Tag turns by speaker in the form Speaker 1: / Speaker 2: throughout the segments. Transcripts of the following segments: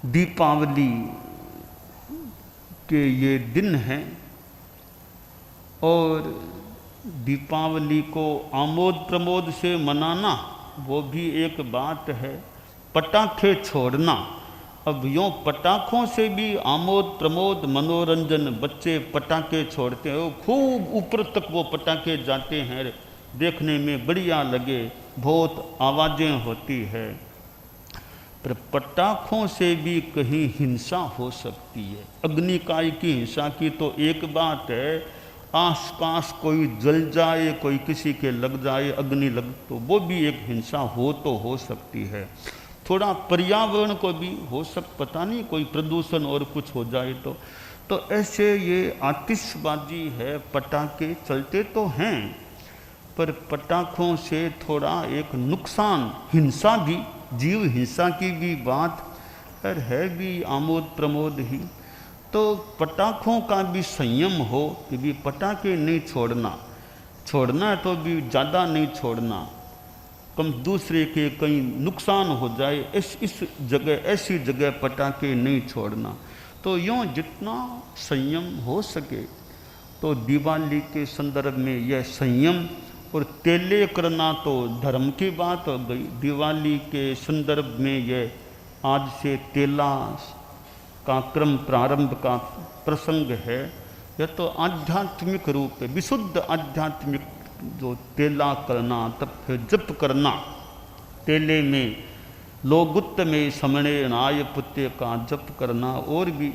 Speaker 1: दीपावली के ये दिन हैं और दीपावली को आमोद प्रमोद से मनाना वो भी एक बात है, पटाखे छोड़ना। अब यूँ पटाखों से भी आमोद प्रमोद मनोरंजन, बच्चे पटाखे छोड़ते हैं, खूब ऊपर तक वो पटाखे जाते हैं, देखने में बढ़िया लगे, बहुत आवाज़ें होती है। पर पटाखों से भी कहीं हिंसा हो सकती है। अग्निकाय की हिंसा की तो एक बात है, आसपास कोई जल जाए, कोई किसी के लग जाए, अग्नि लग, तो वो भी एक हिंसा हो सकती है। थोड़ा पर्यावरण को भी हो पता नहीं कोई प्रदूषण और कुछ हो जाए तो ऐसे ये आतिशबाजी है, पटाखे चलते तो हैं पर पटाखों से थोड़ा एक नुकसान, हिंसा भी, जीव हिंसा की भी बात है भी आमोद प्रमोद ही। तो पटाखों का भी संयम हो कि भी पटाखे नहीं छोड़ना है तो भी ज़्यादा नहीं छोड़ना, कम दूसरे के कहीं नुकसान हो जाए, इस जगह, ऐसी जगह पटाखे नहीं छोड़ना। तो यूँ जितना संयम हो सके तो दिवाली के संदर्भ में यह संयम, और तेले करना तो धर्म की बात हो गई। दिवाली के संदर्भ में यह आज से तेला का क्रम प्रारंभ का प्रसंग है। यह तो आध्यात्मिक रूप है, विशुद्ध आध्यात्मिक, जो तेला करना, तब फिर जप करना, तेले में लोगुत्त में समणे नाय पुत्य का जप करना। और भी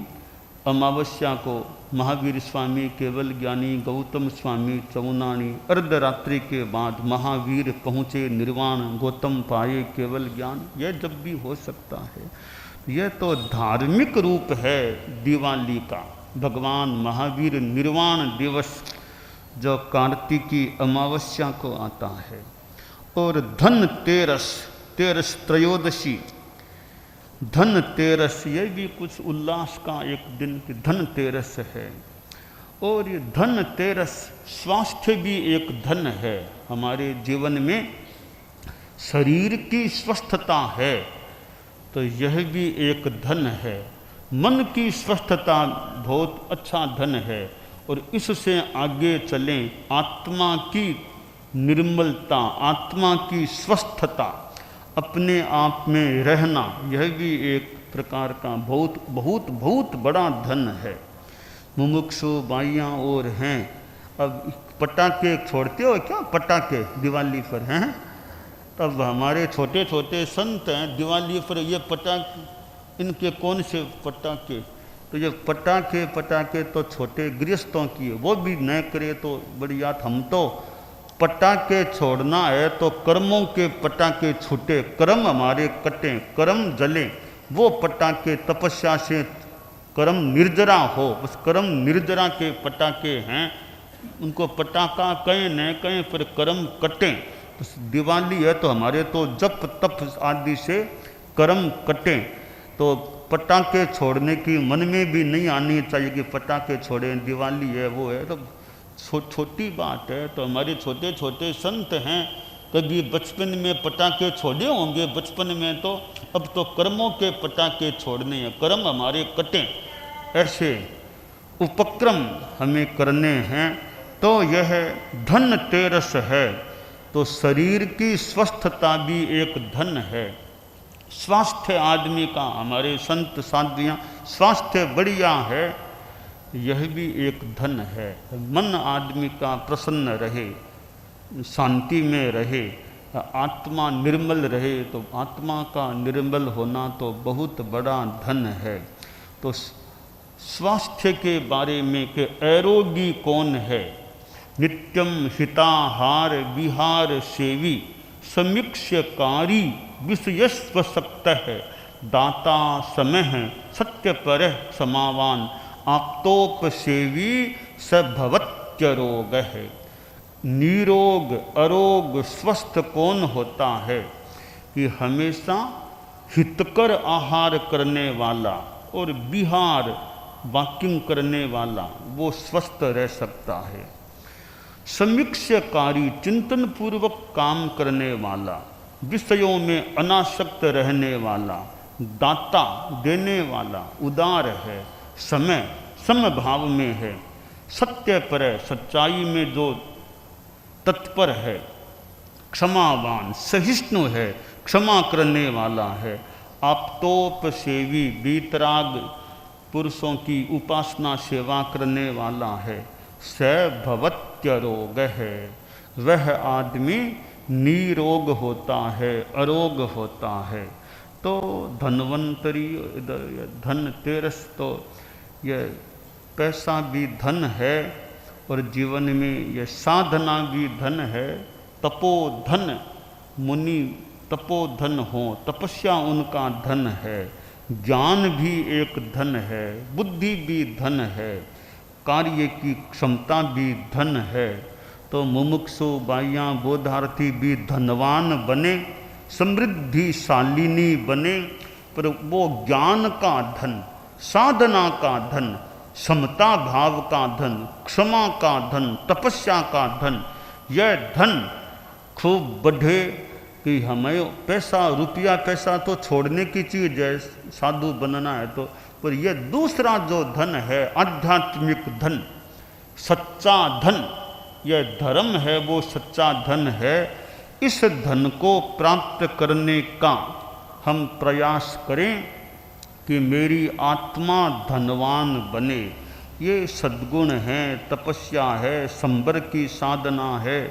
Speaker 1: अमावस्या को महावीर स्वामी, केवल ज्ञानी गौतम स्वामी चौनानी, अर्धरात्रि के बाद महावीर पहुँचे निर्वाण, गौतम पाए केवल ज्ञान, यह जब भी हो सकता है। यह तो धार्मिक रूप है दिवाली का। भगवान महावीर निर्वाण दिवस जो कार्तिकी अमावस्या को आता है। और धन तेरस, तेरस त्रयोदशी, धन तेरस, ये भी कुछ उल्लास का एक दिन की धन तेरस है। और ये धन तेरस, स्वास्थ्य भी एक धन है हमारे जीवन में, शरीर की स्वस्थता है तो यह भी एक धन है। मन की स्वस्थता बहुत अच्छा धन है, और इससे आगे चलें, आत्मा की निर्मलता, आत्मा की स्वस्थता, अपने आप में रहना, यह भी एक प्रकार का बहुत बहुत बहुत बड़ा धन है। मुमुक्षु बाइयाँ और हैं। अब पटाखे छोड़ते हो क्या? पटाखे दिवाली पर हैं? तब हमारे छोटे छोटे संत हैं, दिवाली पर ये पटाखे, इनके कौन से पटाखे? तो ये पटाखे तो छोटे गृहस्थों की है, वो भी न करे तो बढ़िया। हम तो पटाखे छोड़ना है तो कर्मों के पटाखे छूटे, कर्म हमारे कटें, कर्म जले, वो पटाखे तपस्या से कर्म निर्जरा हो, उस कर्म निर्जरा के पटाखे हैं। उनको पटाखा कहें न कहें, पर कर्म कटें। तो दिवाली है तो हमारे तो जप तप आदि से कर्म कटें। तो पटाखे छोड़ने की मन में भी नहीं आनी चाहिए कि पटाखे छोड़ें, दिवाली है वो है, तो छोटी बात है। तो हमारे छोटे छोटे संत हैं, कभी बचपन में पटाखे छोड़े होंगे बचपन में, तो अब तो कर्मों के पटाखे छोड़ने हैं, कर्म हमारे कटें, ऐसे उपक्रम हमें करने हैं। तो यह धन तेरस है। तो शरीर की स्वस्थता भी एक धन है। स्वास्थ्य आदमी का, हमारे संत साध्वियाँ, स्वास्थ्य बढ़िया है, यह भी एक धन है। मन आदमी का प्रसन्न रहे, शांति में रहे, आत्मा निर्मल रहे, तो आत्मा का निर्मल होना तो बहुत बड़ा धन है। तो स्वास्थ्य के बारे में कि आरोगी कौन है? नित्यम हिताहार विहार सेवी, समीक्ष्यकारी विषयस्वशक्त है, दाता समय सत्य पर समावान, आप्तोपसेवी सभवत्यरोग है। निरोग अरोग स्वस्थ कौन होता है? कि हमेशा हितकर आहार करने वाला और विहार वॉकिंग करने वाला, वो स्वस्थ रह सकता है। समीक्ष्यकारी, चिंतन पूर्वक काम करने वाला, विषयों में अनासक्त रहने वाला, दाता देने वाला उदार है, समय समभाव में है, सत्य पर है, सच्चाई में जो तत्पर है, क्षमावान सहिष्णु है, क्षमा करने वाला है, आप्तोप सेवी वीतराग पुरुषों की उपासना सेवा करने वाला है, स भवत्य रोग है, वह आदमी निरोग होता है, अरोग होता है। तो धनवंतरी धनतेरस तो यह पैसा भी धन है और जीवन में यह साधना भी धन है। तपोधन मुनि तपोधन हो, तपस्या उनका धन है, ज्ञान भी एक धन है, बुद्धि भी धन है, कार्य की क्षमता भी धन है। तो मुमुक्षु बाह्या बोधार्थी भी धनवान बने, समृद्धिशालिनी बने, पर वो ज्ञान का धन, साधना का धन, समता भाव का धन, क्षमा का धन, तपस्या का धन, यह धन खूब बढ़े कि हमें पैसा रुपया पैसा तो छोड़ने की चीज़ है, साधु बनना है तो, पर यह दूसरा जो धन है आध्यात्मिक धन, सच्चा धन, यह धर्म है, वो सच्चा धन है। इस धन को प्राप्त करने का हम प्रयास करें कि मेरी आत्मा धनवान बने। ये सद्गुण है, तपस्या है, संबर की साधना है,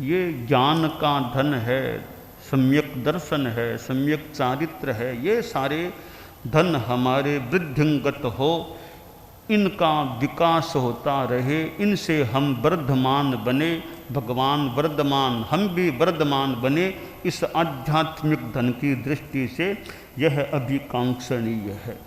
Speaker 1: ये ज्ञान का धन है, सम्यक दर्शन है, सम्यक चारित्र है। ये सारे धन हमारे वृद्धिंगत हो, इनका विकास होता रहे, इनसे हम वर्धमान बने, भगवान वर्धमान, हम भी वर्धमान बने। इस आध्यात्मिक धन की दृष्टि से यह अभिकांक्षणीय है।